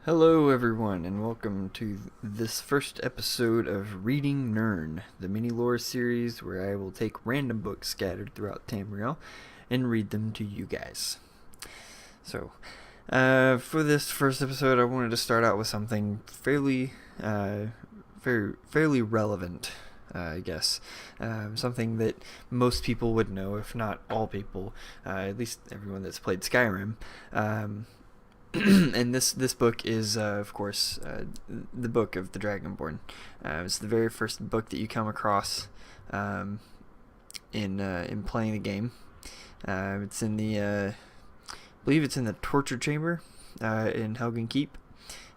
Hello, everyone, and welcome to this first episode of Reading Nirn, the mini lore series where I will take random books scattered throughout Tamriel and read them to you guys. So, for this first episode, I wanted to start out with something fairly relevant, I guess. Something that most people would know, if not all people, at least everyone that's played Skyrim. And this book is, of course, the book of the Dragonborn. It's the very first book that you come across in playing the game. It's in the, I believe it's in the torture chamber in Helgen Keep.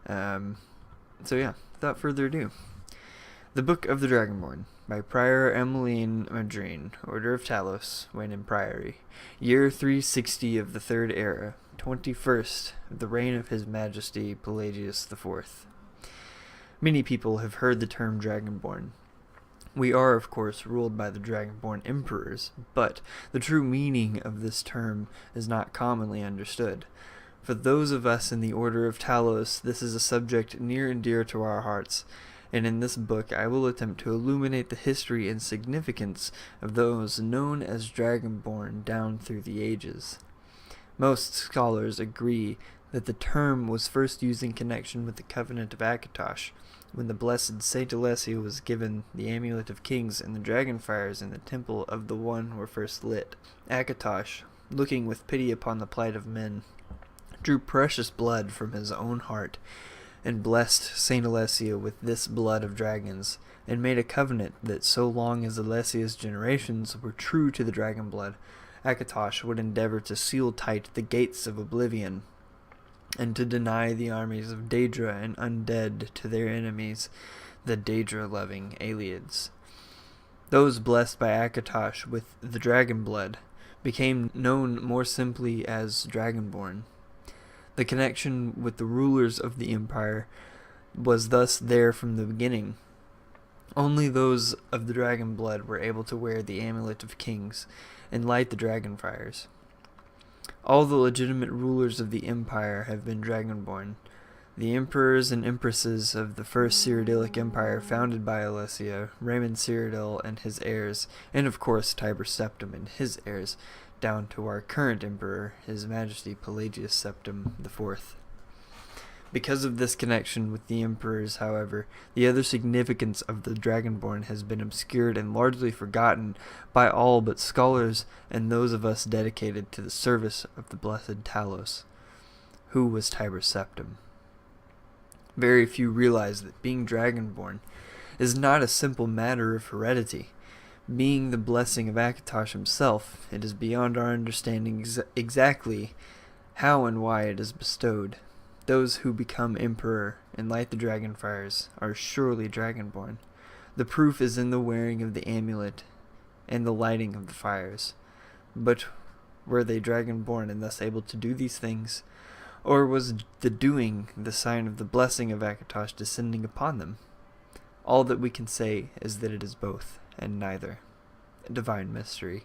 So yeah, without further ado, the Book of the Dragonborn by Prior Emmeline Madrine, Order of Talos, Wayne Priory, year 360 of the Third Era. 21st of the reign of His Majesty Pelagius IV. Many people have heard the term Dragonborn. We are, of course, ruled by the Dragonborn emperors, but the true meaning of this term is not commonly understood. For those of us in the Order of Talos, this is a subject near and dear to our hearts, and in this book I will attempt to illuminate the history and significance of those known as Dragonborn down through the ages. Most scholars agree that the term was first used in connection with the Covenant of Akatosh, when the blessed Saint Alessia was given the Amulet of Kings and the dragonfires in the Temple of the One were first lit. Akatosh, looking with pity upon the plight of men, drew precious blood from his own heart, and blessed Saint Alessia with this blood of dragons, and made a covenant that so long as Alessia's generations were true to the dragon blood, Akatosh would endeavor to seal tight the gates of oblivion, and to deny the armies of Daedra and undead to their enemies, the Daedra-loving Aliads. Those blessed by Akatosh with the dragon blood became known more simply as Dragonborn. The connection with the rulers of the empire was thus there from the beginning. Only those of the dragon blood were able to wear the Amulet of Kings and light the dragonfires. All the legitimate rulers of the empire have been Dragonborn. The emperors and empresses of the first Cyrodiilic Empire founded by Alessia, Raymond Cyrodiil and his heirs, and of course Tiber Septim and his heirs, down to our current emperor, His Majesty Pelagius Septim IV. Because of this connection with the emperors, however, the other significance of the Dragonborn has been obscured and largely forgotten by all but scholars and those of us dedicated to the service of the blessed Talos. Who was Tiber Septim? Very few realize that being Dragonborn is not a simple matter of heredity. Being the blessing of Akatosh himself, it is beyond our understanding exactly how and why it is bestowed. Those who become emperor and light the dragonfires are surely Dragonborn. The proof is in the wearing of the amulet and the lighting of the fires. But were they Dragonborn and thus able to do these things? Or was the doing the sign of the blessing of Akatosh descending upon them? All that we can say is that it is both, and neither. A divine mystery.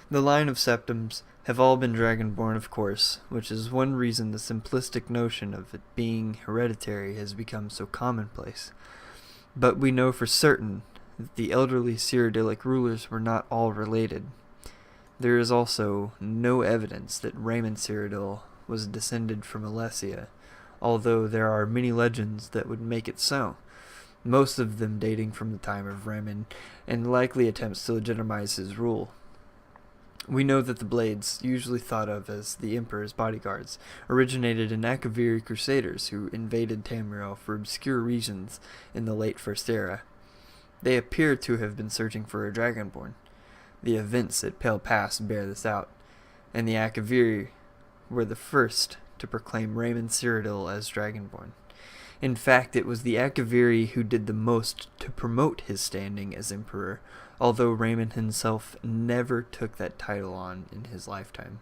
The line of Septims have all been Dragonborn, of course, which is one reason the simplistic notion of it being hereditary has become so commonplace. But we know for certain that the elderly Cyrodiilic rulers were not all related. There is also no evidence that Raymond Cyrodiil was descended from Alessia, although there are many legends that would make it so, most of them dating from the time of Raymond, and likely attempts to legitimize his rule. We know that the Blades, usually thought of as the Emperor's bodyguards, originated in Akaviri crusaders who invaded Tamriel for obscure reasons in the late First Era. They appear to have been searching for a Dragonborn. The events at Pale Pass bear this out, and the Akaviri were the first to proclaim Raymond Cyrodiil as Dragonborn. In fact, it was the Akaviri who did the most to promote his standing as emperor, although Raymond himself never took that title on in his lifetime.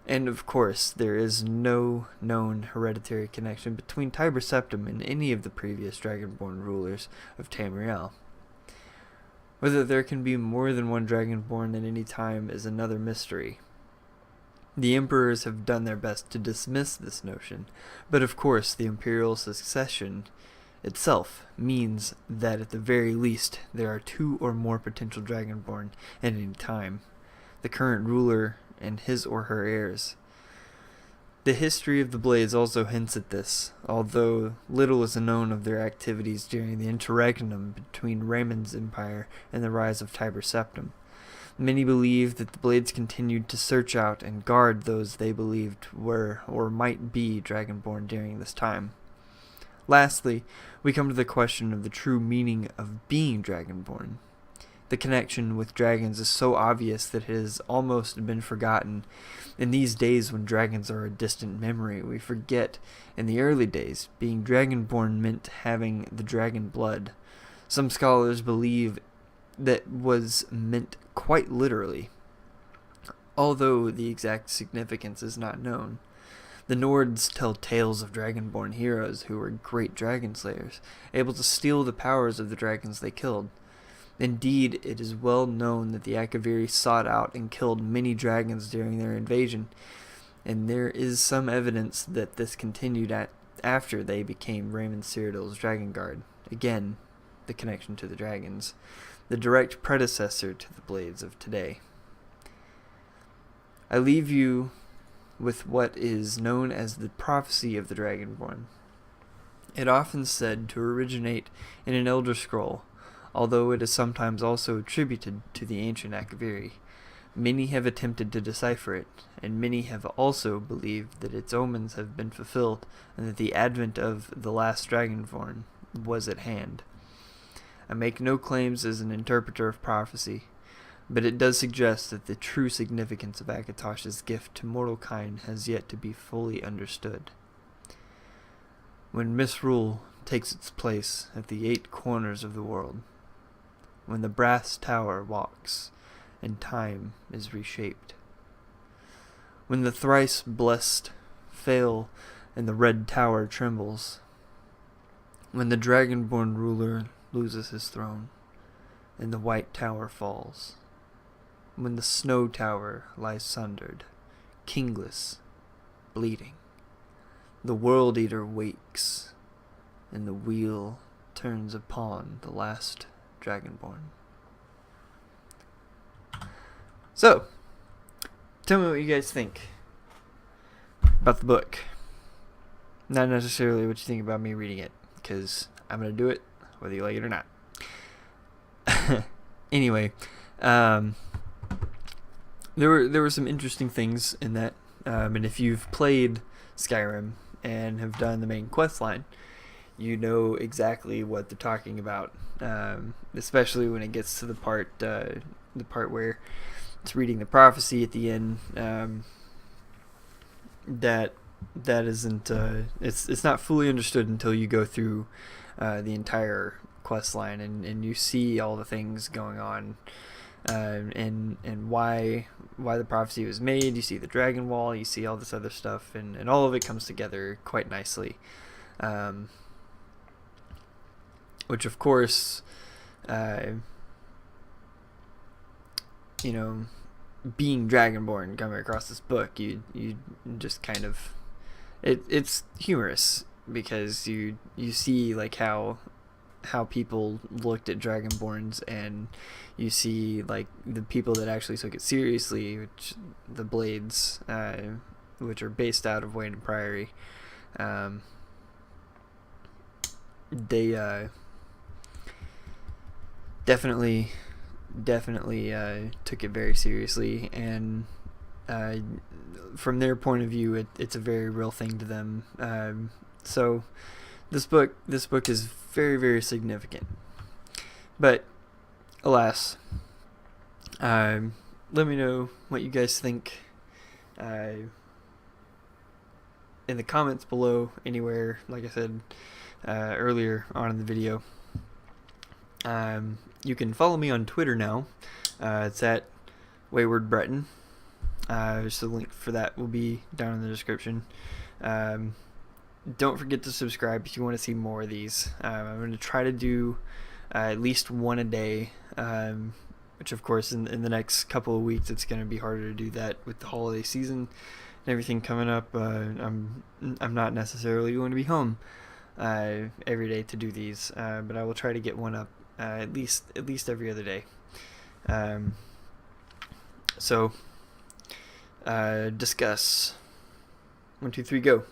And of course, there is no known hereditary connection between Tiber Septim and any of the previous Dragonborn rulers of Tamriel. Whether there can be more than one Dragonborn at any time is another mystery. The emperors have done their best to dismiss this notion, but of course the imperial succession itself means that at the very least there are 2 or more potential Dragonborn at any time, the current ruler and his or her heirs. The history of the Blades also hints at this, although little is known of their activities during the interregnum between Raymond's empire and the rise of Tiber Septim. Many believe that the Blades continued to search out and guard those they believed were or might be Dragonborn during this time. Lastly, we come to the question of the true meaning of being Dragonborn. The connection with dragons is so obvious that it has almost been forgotten. In these days when dragons are a distant memory, we forget in the early days being Dragonborn meant having the dragon blood. Some scholars believe that was meant quite literally, although the exact significance is not known. The Nords tell tales of Dragonborn heroes who were great dragon slayers, able to steal the powers of the dragons they killed. Indeed, it is well known that the Akaviri sought out and killed many dragons during their invasion, and there is some evidence that this continued after they became Raymond Cyrodiil's Dragon Guard. Again, the connection to the dragons, the direct predecessor to the Blades of today. I leave you with what is known as the prophecy of the Dragonborn. It often said to originate in an Elder Scroll, although it is sometimes also attributed to the ancient Akaviri. Many have attempted to decipher it, and many have also believed that its omens have been fulfilled, and that the advent of the last Dragonborn was at hand. I make no claims as an interpreter of prophecy, but it does suggest that the true significance of Akatosh's gift to mortal kind has yet to be fully understood. When misrule takes its place at the 8 corners of the world, when the brass tower walks and time is reshaped, when the thrice blessed fail and the red tower trembles, when the Dragonborn ruler loses his throne and the white tower falls, when the snow tower lies sundered, kingless, bleeding, the World Eater wakes and the wheel turns upon the last Dragonborn. So, tell me what you guys think about the book. Not necessarily what you think about me reading it, because I'm going to do it whether you like it or not. Anyway, there were some interesting things in that, and if you've played Skyrim and have done the main quest line, you know exactly what they're talking about, especially when it gets to the part where it's reading the prophecy at the end. That isn't it's not fully understood until you go through the entire quest line and you see all the things going on, and why the prophecy was made. You see the dragon wall, you see all this other stuff, and all of it comes together quite nicely, which of course, being Dragonborn, coming across this book, you just kind of, it's humorous, because you see like how people looked at Dragonborns, and you see like the people that actually took it seriously, which the Blades, which are based out of Wayne Priory. They definitely took it very seriously, and from their point of view, it's a very real thing to them. So this book is very, very significant. But alas, let me know what you guys think in the comments below, anywhere, like I said earlier on in the video. You can follow me on Twitter now. It's at Wayward Breton. So the link for that will be down in the description. Don't forget to subscribe if you want to see more of these. I'm going to try to do at least one a day, which of course in the next couple of weeks it's going to be harder to do that with the holiday season and everything coming up. I'm not necessarily going to be home every day to do these, but I will try to get one up at least every other day. So discuss. 1, 2, 3, go.